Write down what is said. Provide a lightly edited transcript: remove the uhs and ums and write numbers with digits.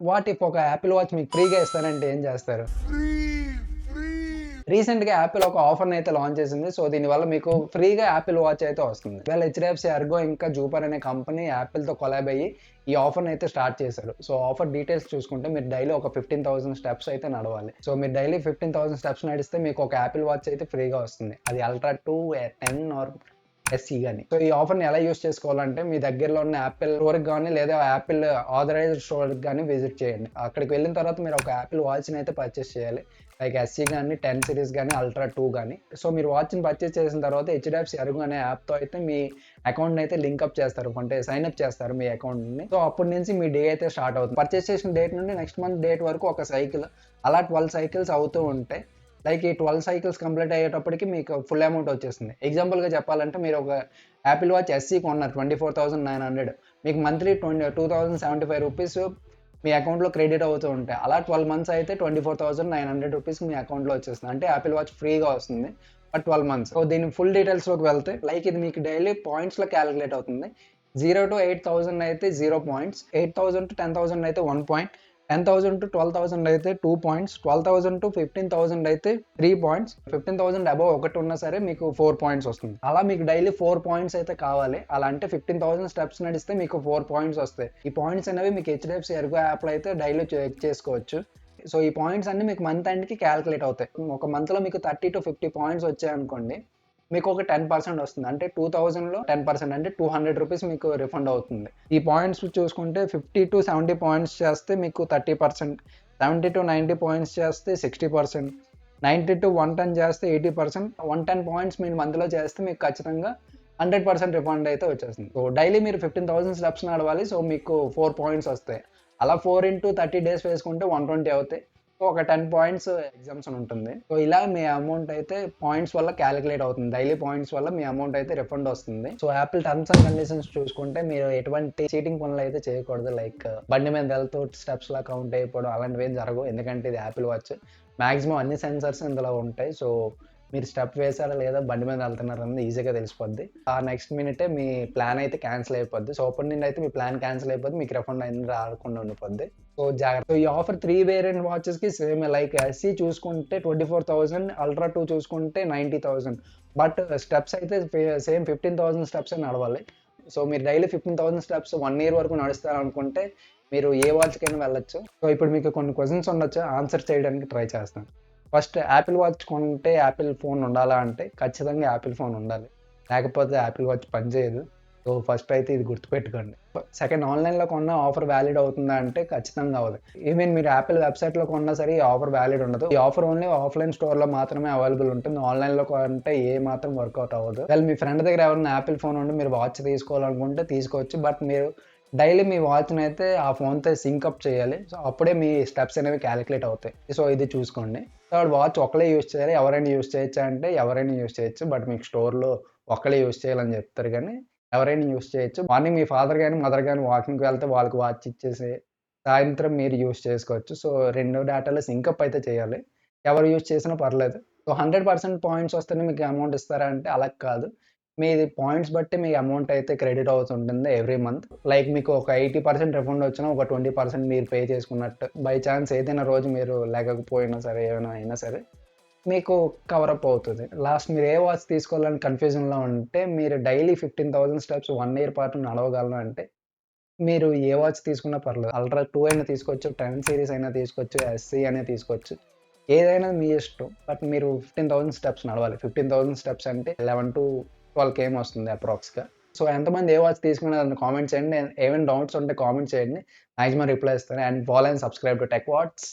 What if ఒక Apple watch మీకు ఫ్రీగా ఇస్తానంటే ఏం చేస్తారు? రీసెంట్‌గా యాపిల్ ఒక ఆఫర్‌ని అయితే లాంచ్ చేసింది. సో, దీనివల్ల మీకు ఫ్రీగా యాపిల్ వాచ్ అయితే వస్తుంది. ఇవాళ హెచ్‌డిఎఫ్‌సి ఎర్గో ఇంకా జూపర్ అనే కంపెనీ యాపిల్‌తో కొలాబ్ అయ్యి ఈ ఆఫర్‌ని అయితే స్టార్ట్ చేశారు. సో, ఆఫర్ డీటెయిల్స్ చూసుకుంటే మీరు డైలీ ఒక 15,000 స్టెప్స్ అయితే నడవాలి. సో, మీరు డైలీ 15,000 స్టెప్స్ నడిస్తే మీకు ఒక యాపిల్ వాచ్ అయితే ఫ్రీగా వస్తుంది. అది అల్ట్రా 2, 10 ఆర్ ఎస్‌ఈ గాని. సో, ఈ ఆఫర్‌ని ఎలా యూజ్ చేసుకోవాలంటే మీ దగ్గరలో ఉన్న యాపిల్ స్టోర్‌కి గాని లేదా యాపిల్ ఆథరైజ్డ్ స్టోర్‌కి గాని విజిట్ చేయండి. అక్కడికి వెళ్ళిన తర్వాత మీరు ఒక యాపిల్ వాచ్‌ని అయితే పర్చేస్ చేయాలి. లైక్ ఎస్‌ఈ గాని, 10 సిరీస్ గాని, అల్ట్రా 2 గాని. సో, మీరు వాచ్‌ని పర్చేస్ చేసిన తర్వాత హెచ్‌డిఎఫ్‌సి ఎర్గో అనే యాప్‌తో అయితే మీ అకౌంట్‌ని అయితే లింకప్ చేస్తారు. అంటే సైన్ అప్ చేస్తారు మీ అకౌంట్‌ని. సో, అప్పటి నుంచి మీ డే అయితే స్టార్ట్ అవుతుంది. పర్చేస్ చేసిన డేట్ నుండి నెక్స్ట్ మంత్ డేట్ వరకు ఒక సైకిల్ అలా 12 సైకిల్స్ అవుతూ ఉంటాయి. లైక్ ఈ 12 సైకిల్స్ కంప్లీట్ అయ్యేటప్పటికి మీకు ఫుల్ అమౌంట్ వచ్చేస్తుంది. ఎగ్జాంపుల్‌గా చెప్పాలంటే మీరు ఒక యాపిల్ వాచ్ ఎస్‌ఈ కొన్నారు 24,900 మీకు మంత్లీ 2,075 రూపీస్ మీ అకౌంట్‌లో క్రెడిట్ అవుతూ ఉంటాయి. అలా 12 మంత్స్ అయితే 24,900 రూపీస్ మీ అకౌంట్‌లో వచ్చేస్తుంది. అంటే యాపిల్ వాచ్ ఫ్రీగా వస్తుంది. For 12 months. సో, దీని ఫుల్ డీటెయిల్స్‌లోకి వెళ్తే లైక్ ఇది మీకు డైలీ పాయింట్స్‌లో క్యాలిక్యులేట్ అవుతుంది. 0-8,000 అయితే 0 పాయింట్స్. 8,000-10,000 అయితే 1 పాయింట్. 10,000-12,000 అయితే 2 పాయింట్స్. 12,000-15,000 అయితే 3 పాయింట్స్. 15,000 అబోవ్ ఒకటి ఉన్నా సరే మీకు 4 పాయింట్స్ వస్తుంది. అలా మీకు డైలీ 4 పాయింట్స్ అయితే కావాలి. అలా అంటే 15,000 స్టెప్స్ నడిస్తే మీకు 4 పాయింట్స్ వస్తాయి. ఈ పాయింట్స్ అనేవి మీకు హెచ్‌డిఎఫ్‌సి ఎర్గో యాప్‌లో అయితే డైలీ చెక్ చేసుకోవచ్చు. సో, ఈ పాయింట్స్ అన్నీ మీకు మంత్ ఎండ్‌కి క్యాలిక్యులేట్ అవుతాయి. ఒక మంత్‌లో మీకు 30-50 పాయింట్స్ వచ్చాయనుకోండి, మీకు ఒక 10% వస్తుంది. అంటే 2,000లో 10% అంటే 200 రూపీస్ మీకు రిఫండ్ అవుతుంది. ఈ పాయింట్స్ చూసుకుంటే 50-70 పాయింట్స్ చేస్తే మీకు 30%, 70-90 పాయింట్స్ చేస్తే 60%, 90-110 చేస్తే 80%, 110 పాయింట్స్ మీరు మంత్‌లో చేస్తే మీకు ఖచ్చితంగా 100% రిఫండ్ అయితే వచ్చేస్తుంది. సో, డైలీ మీరు 15,000 స్టెప్స్ నడవాలి. సో, మీకు 4 పాయింట్స్ వస్తాయి. అలా 4 ఇంటూ 30 డేస్ వేసుకుంటే 120 అవుతాయి. సో, ఒక 10 పాయింట్స్ ఎగ్జామ్షన్ ఉంటుంది. సో, ఇలా మీ అమౌంట్ అయితే పాయింట్స్ వల్ల క్యాలిక్యులేట్ అవుతుంది. డైలీ పాయింట్స్ వల్ల మీ అమౌంట్ అయితే రిఫండ్ వస్తుంది. So, Apple terms and conditions చూసుకుంటే మీరు ఎటువంటి చీటింగ్ పనులు అయితే చేయకూడదు. లైక్ బండి మీద వెళ్తూ స్టెప్స్‌లా కౌంట్ అయిపోవడం అలాంటివి ఏం జరగవు. ఎందుకంటే ఇది యాపిల్ వాచ్. మాక్సిమం అన్ని సెన్సార్స్ ఇందులో ఉంటాయి. సో, మీరు స్టెప్ వేసారా లేదా బండి మీద వెళ్తున్నారా అన్నది ఈజీగా తెలిసిపోద్ది. ఆ నెక్స్ట్ మినిటే మీ ప్లాన్ అయితే క్యాన్సిల్ అయిపోద్ది. సో, అప్పటి నుండి అయితే మీ ప్లాన్ క్యాన్సిల్ అయిపోద్ది. మీకు రిఫండ్ అనేది రాకుండా ఉండిపోద్ది. సో, జాగ్రత్త. ఈ ఆఫర్ 3 వేరియంట్ వాచెస్‌కి సేమ్ లైక్ ఎస్‌ఈ చూసుకుంటే 24,000, అల్ట్రా 2 చూసుకుంటే 90,000. బట్ స్టెప్స్ అయితే సేమ్ 15,000 స్టెప్సే నడవాలి. సో, మీరు డైలీ 15,000 స్టెప్స్ 1 ఇయర్ వరకు నడుస్తారనుకుంటే మీరు ఏ వాచ్‌కైనా వెళ్ళొచ్చు. సో, ఇప్పుడు మీకు కొన్ని క్వెషన్స్ ఉండొచ్చు. ఆన్సర్ చేయడానికి ట్రై చేస్తాను. ఫస్ట్ యాపిల్ వాచ్ కొంటే యాపిల్ ఫోన్ ఉండాలా అంటే ఖచ్చితంగా యాపిల్ ఫోన్ ఉండాలి. లేకపోతే యాపిల్ వాచ్ పనిచేయదు. సో, ఫస్ట్ అయితే ఇది గుర్తుపెట్టుకోండి. సెకండ్ ఆన్‌లైన్‌లో కొన్న ఆఫర్ వాలిడ్ అవుతుందా అంటే ఖచ్చితంగా అవ్వదు. ఈవెన్ మీరు యాపిల్ వెబ్‌సైట్‌లో కొన్నా సరే ఈ ఆఫర్ వాలిడ్ ఉండదు. ఈ ఆఫర్ ఓన్లీ ఆఫ్‌లైన్ స్టోర్‌లో మాత్రమే అవైలబుల్ ఉంటుంది. ఆన్‌లైన్‌లో కొంటే ఏ మాత్రం వర్కౌట్ అవ్వదు. ఒకవేళ మీ ఫ్రెండ్ దగ్గర ఎవరైనా యాపిల్ ఫోన్ ఉండి మీరు వాచ్ తీసుకోవాలనుకుంటే తీసుకోవచ్చు. బట్ మీరు డైలీ మీ వాచ్‌నైతే ఆ ఫోన్‌తో సింక్ అప్ చేయాలి. సో, అప్పుడే మీ స్టెప్స్ అనేవి క్యాలిక్యులేట్ అవుతాయి. సో, ఇది చూసుకోండి. థర్డ్ వాచ్ ఒక్కళ్ళే యూజ్ చేయాలి. ఎవరైనా యూజ్ చేయొచ్చా అంటే ఎవరైనా యూజ్ చేయొచ్చు. బట్ మీకు స్టోర్‌లో ఒక్కళ్ళే యూజ్ చేయాలని చెప్తారు గానీ ఎవరైనా యూజ్ చేయొచ్చు. మార్నింగ్ మీ ఫాదర్ గాని, మదర్ గాని వాకింగ్‌కి వెళ్తే వాళ్ళకి వాచ్ ఇచ్చేసి సాయంత్రం మీరు యూజ్ చేసుకోవచ్చు. సో, 2 డేటాలో సింకప్ అయితే చేయాలి. ఎవరు యూజ్ చేసినా పర్లేదు. సో, 100% పాయింట్స్ వస్తేనే మీకు అమౌంట్ ఇస్తారా అంటే అలా కాదు. మీది పాయింట్స్ బట్టి మీ అమౌంట్ అయితే క్రెడిట్ అవుతుంటుంది ఎవ్రీ మంత్. లైక్ మీకు ఒక 80% రిఫండ్ వచ్చినా ఒక 20% మీరు పే చేసుకున్నట్టు. బై చాన్స్ ఏదైనా రోజు మీరు లెగకపోయినా సరే, ఏమైనా అయినా సరే మీకు కవర్ అప్ అవుతది. లాస్ట్ మీరు ఏ వాచ్ తీసుకోవాలని కన్‌ఫ్యూజన్‌లో ఉంటే మీరు డైలీ 15,000 స్టెప్స్ 1 ఇయర్ పాటు నడవగలను అంటే మీరు ఏ వాచ్ తీసుకున్నా పర్లేదు. అల్ట్రా 2 అయినా తీసుకోవచ్చు, 10 సీరీస్ అయినా తీసుకోవచ్చు, ఎస్‌ఈ అయినా తీసుకోవచ్చు. ఏదైనా మీ ఇష్టం. బట్ మీరు 15,000 స్టెప్స్ నడవాలి. 15,000 స్టెప్స్ అంటే 11-12 కేఎం వస్తుంది అప్రాక్స్‌గా. సో, ఎంతమంది ఏ వాచ్ తీసుకున్నారని కామెంట్ చేయండి. ఏమైనా డౌట్స్ ఉంటే కామెంట్ చేయండి. మాక్సిమం రిప్లై ఇస్తాను. And follow and subscribe to tech watts.